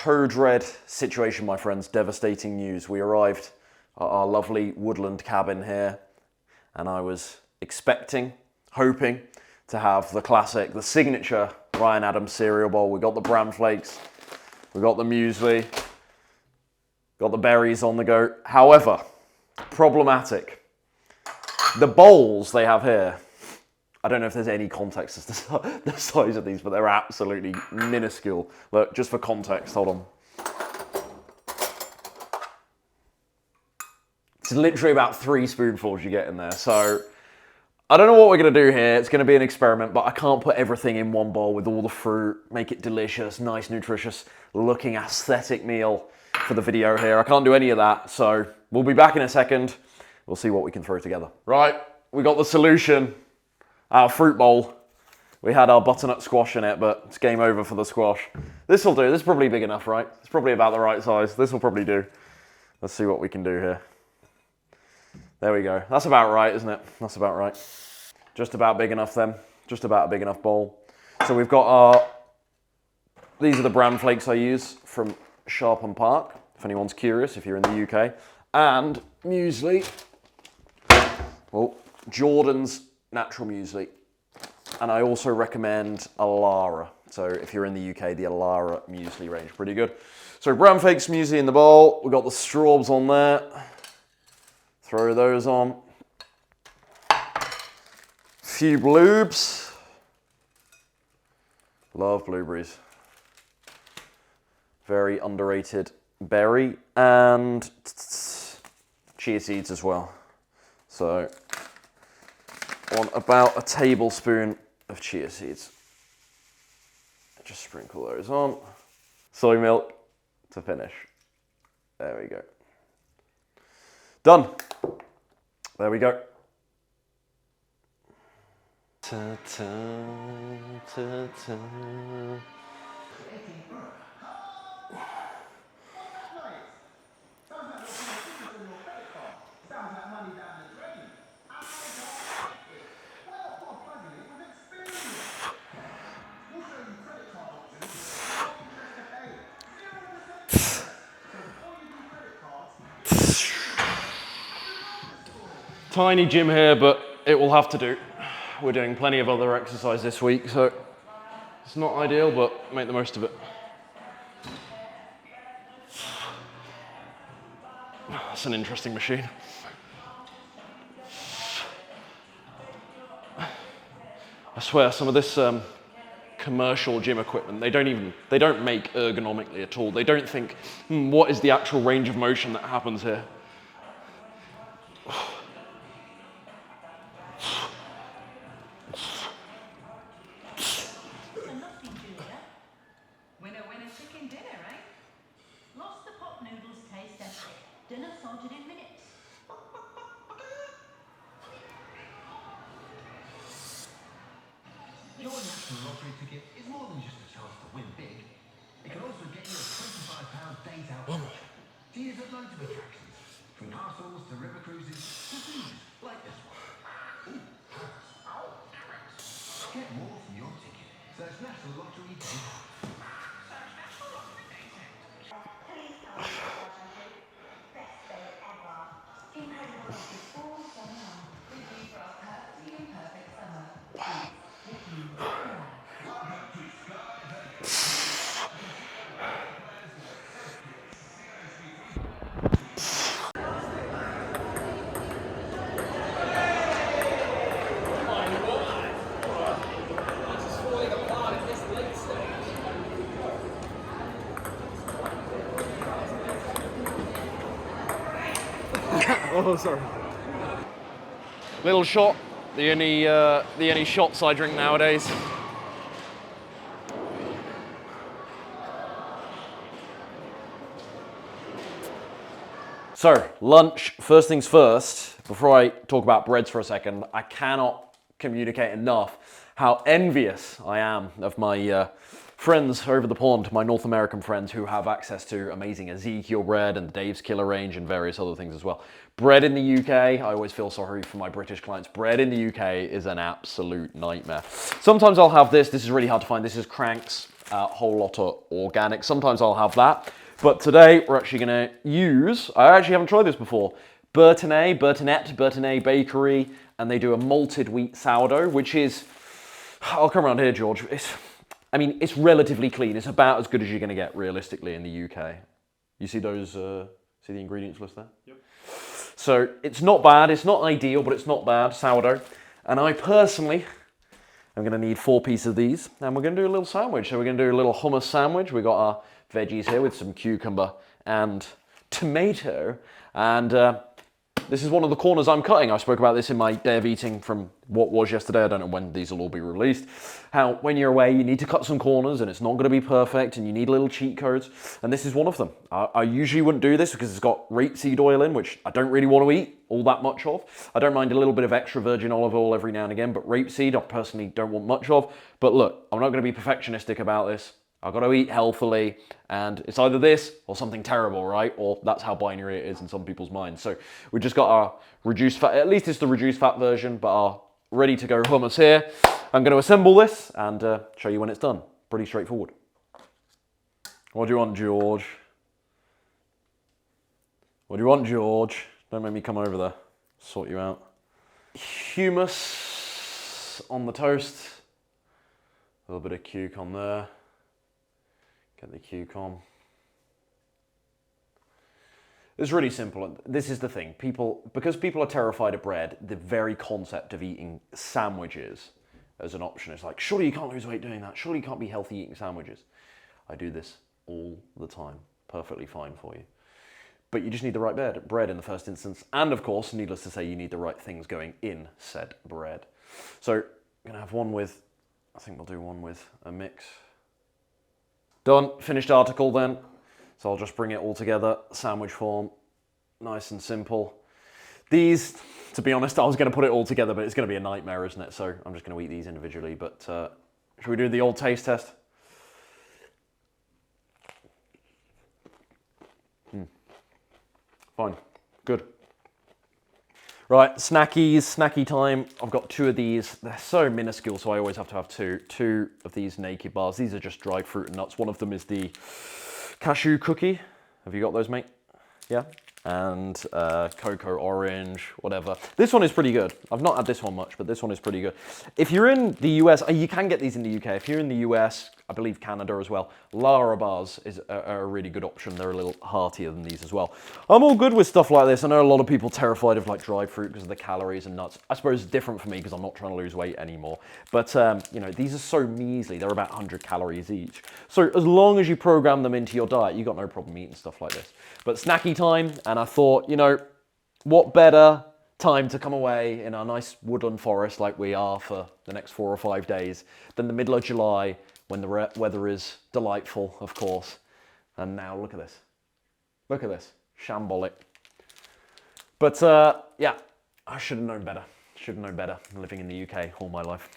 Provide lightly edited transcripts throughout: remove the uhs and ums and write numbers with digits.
code red situation, my friends. Devastating news. We arrived at our lovely woodland cabin here, and I was expecting, hoping to have the classic, the signature Ryan Adams cereal bowl. We got the bran flakes, we got the muesli, got the berries on the go. However, problematic. The bowls they have here, I don't know if there's any context as to the size of these, but they're absolutely minuscule. Look, just for context, hold on. It's literally about 3 spoonfuls you get in there. So I don't know what we're gonna do here. It's gonna be an experiment, but I can't put everything in one bowl with all the fruit, make it delicious, nice, nutritious looking aesthetic meal for the video here. I can't do any of that. So we'll be back in a second. We'll see what we can throw together. Right, we got the solution. Our fruit bowl. We had our butternut squash in it, but it's game over for the squash. This will do. This is probably big enough, right? It's probably about the right size. This will probably do. Let's see what we can do here. There we go. That's about right, isn't it? That's about right. Just about big enough then. Just about a big enough bowl. So we've got our... These are the bran flakes I use from Sharpen Park, if anyone's curious, if you're in the UK. And muesli. Well, Jordan's natural muesli. And I also recommend Alara. So if you're in the UK, the Alara muesli range, pretty good. So bran flakes muesli in the bowl. We've got the straws on there. Throw those on. Few bloobs. Love blueberries. Very underrated berry. And chia seeds as well. So on about a tablespoon of chia seeds. Just sprinkle those on. Soy milk to finish. There we go. Done. There we go. Ta -ta, ta -ta. Tiny gym here, but it will have to do. We're doing plenty of other exercise this week, so it's not ideal, but make the most of it. That's an interesting machine. I swear, some of this commercial gym equipment, they don't make ergonomically at all. They don't think, what is the actual range of motion that happens here? Your national lottery ticket is more than just a chance to win big. It can also get you a £25 days out voucher to use at loads of attractions, from castles to river cruises to zoos like this one. Ooh, parrots. Get more from your ticket. So it's National Lottery Day. Best day ever. Incredible all summer long. With you for our perfectly imperfect summer. Oh, sorry. Little shot. The only shots I drink nowadays. So, lunch, first things first. Before I talk about breads for a second, I cannot communicate enough how envious I am of my friends over the pond, my North American friends who have access to amazing Ezekiel bread and Dave's Killer range and various other things as well. Bread in the UK, I always feel sorry for my British clients. Bread in the UK is an absolute nightmare. Sometimes I'll have this. This is really hard to find. This is Crank's whole lot of organic. Sometimes I'll have that. But today we're actually going to use, I actually haven't tried this before, Bertinet Bakery, and they do a malted wheat sourdough, which is, I'll come around here, George. It's relatively clean. It's about as good as you're going to get realistically in the UK. You see those, see the ingredients list there? Yep. So it's not bad. It's not ideal, but it's not bad, sourdough. And I personally am going to need 4 pieces of these, and we're going to do a little sandwich. So we're going to do a little hummus sandwich. We've got our veggies here with some cucumber and tomato, and this is one of the corners I'm cutting. I spoke about this in my day of eating from what was yesterday. I don't know when these will all be released. How when you're away, you need to cut some corners and it's not going to be perfect and you need little cheat codes. And this is one of them. I usually wouldn't do this because it's got rapeseed oil in, which I don't really want to eat all that much of. I don't mind a little bit of extra virgin olive oil every now and again, but rapeseed I personally don't want much of. But look, I'm not going to be perfectionistic about this. I've got to eat healthily, and it's either this or something terrible, right? Or that's how binary it is in some people's minds. So we just got our reduced fat, at least it's the reduced fat version, but our ready to go hummus here. I'm going to assemble this and show you when it's done. Pretty straightforward. What do you want, George? What do you want, George? Don't make me come over there. Sort you out. Hummus on the toast. A little bit of cuke on there. Get the cuke on. It's really simple. This is the thing. Because people are terrified of bread, the very concept of eating sandwiches as an option is like, surely you can't lose weight doing that. Surely you can't be healthy eating sandwiches. I do this all the time. Perfectly fine for you. But you just need the right bread in the first instance. And of course, needless to say, you need the right things going in said bread. So I'm going to have one with, I think we'll do one with a mix. Done, finished article then. So I'll just bring it all together, sandwich form, nice and simple. These, to be honest, I was going to put it all together, but it's going to be a nightmare, isn't it? So I'm just going to eat these individually, but should we do the old taste test? Fine, good. Right, snacky time. I've got 2 of these. They're so minuscule, so I always have to have 2. 2 of these naked bars. These are just dried fruit and nuts. One of them is the cashew cookie. Have you got those, mate? Yeah. And cocoa orange, whatever. This one is pretty good. I've not had this one much, but this one is pretty good. If you're in the US, you can get these in the UK. If you're in the US, I believe Canada as well, Lara bars is a really good option. They're a little heartier than these as well. I'm all good with stuff like this. I know a lot of people terrified of like dried fruit because of the calories and nuts. I suppose it's different for me because I'm not trying to lose weight anymore. But you know, these are so measly. They're about 100 calories each. So as long as you program them into your diet, you got no problem eating stuff like this. But snacky time, and I thought, you know, what better time to come away in our nice woodland forest like we are for the next 4 or 5 days than the middle of July when the weather is delightful, of course. And now look at this. Look at this. Shambolic. But yeah, I should have known better. Should have known better living in the UK all my life.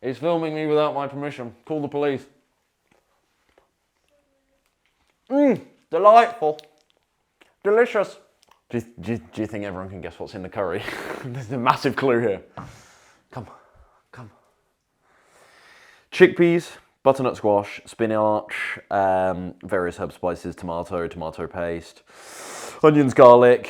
He's filming me without my permission. Call the police. Delightful. Delicious. Do you think everyone can guess what's in the curry? There's a massive clue here. Come. Chickpeas, butternut squash, spinach, various herb spices, tomato paste, onions, garlic,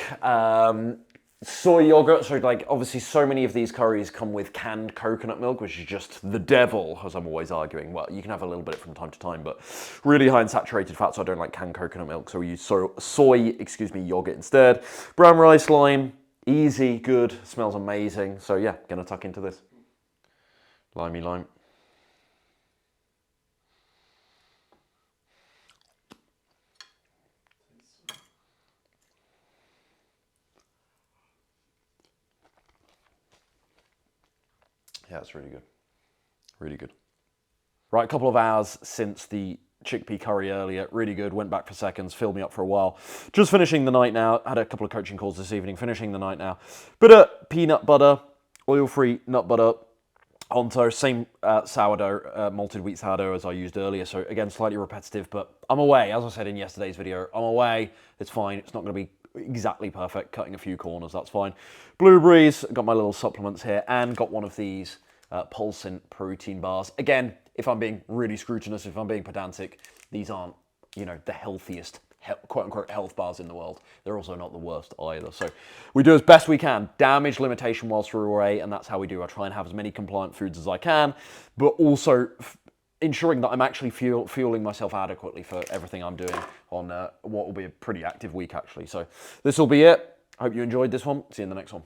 soy yogurt. So like obviously so many of these curries come with canned coconut milk, which is just the devil, as I'm always arguing. Well, you can have a little bit from time to time, but really high in saturated fat, so I don't like canned coconut milk. So we use soy yogurt instead. Brown rice, lime, easy, good, smells amazing. So yeah, gonna tuck into this. Limey lime. Yeah, it's really good. Really good. Right, a couple of hours since the chickpea curry earlier. Really good. Went back for seconds. Filled me up for a while. Just finishing the night now. Had a couple of coaching calls this evening. Finishing the night now. Bit of peanut butter. Oil-free nut butter. Onto same sourdough, malted wheat sourdough as I used earlier. So again, slightly repetitive, but I'm away. As I said in yesterday's video, I'm away. It's fine. It's not going to be exactly perfect. Cutting a few corners, that's fine. Blueberries, got my little supplements here, and got one of these Pulsin protein bars. Again, if I'm being really scrutinous, if I'm being pedantic, these aren't, you know, the healthiest, quote-unquote health bars in the world. They're also not the worst either. So we do as best we can. Damage limitation whilst we're away, and that's how we do. I try and have as many compliant foods as I can, but also ensuring that I'm actually fueling myself adequately for everything I'm doing on what will be a pretty active week, actually. So this will be it. Hope you enjoyed this one. See you in the next one.